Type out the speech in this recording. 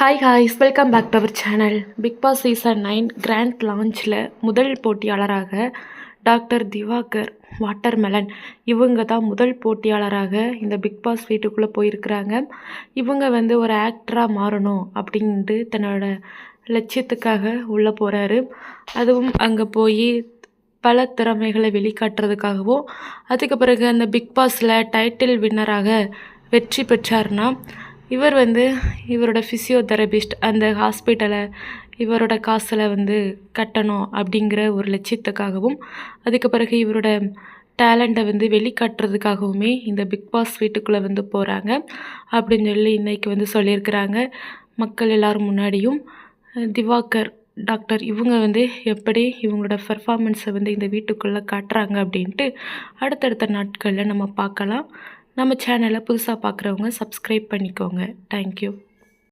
Hi ஹாய்ஸ் welcome back to our channel. Bigg Boss season 9 grand லான்ச்சில் முதல் போட்டியாளராக டாக்டர் திவாகர் வாட்டர்மெலன் இவங்க தான் முதல் போட்டியாளராக இந்த பிக் பாஸ் வீட்டுக்குள்ளே போயிருக்கிறாங்க. இவங்க ஒரு ஆக்டராக மாறணும் அப்படின்ட்டு தன்னோட லட்சியத்துக்காக உள்ளே போகிறாரு. அதுவும் அங்கே போய் பல திறமைகளை வெளிக்காட்டுறதுக்காகவும் அதுக்கு பிறகு அந்த பிக் பாஸில் டைட்டில் வின்னராக வெற்றி பெற்றார்னா இவர் இவரோட ஃபிசியோதெரபிஸ்ட் அந்த ஹாஸ்பிட்டலை இவரோட காசில் கட்டணும் அப்படிங்கிற ஒரு லட்சியத்துக்காகவும் அதுக்கு பிறகு இவரோட டேலண்ட்டை வெளிக்காட்டுறதுக்காகவுமே இந்த பிக் பாஸ் வீட்டுக்குள்ளே போகிறாங்க அப்படின்னு சொல்லி இன்றைக்கி சொல்லியிருக்கிறாங்க. மக்கள் எல்லோரும் முன்னாடியும் திவாகர் டாக்டர் இவங்க எப்படி இவங்களோட பெர்ஃபார்மன்ஸை இந்த வீட்டுக்குள்ளே காட்டுறாங்க அப்படின்ட்டு அடுத்தடுத்த நாட்களில் நம்ம பார்க்கலாம். நம்ம சேனலை புதுசாக பார்க்குறவங்க சப்ஸ்கிரைப் பண்ணிக்கோங்க. தேங்க்யூ.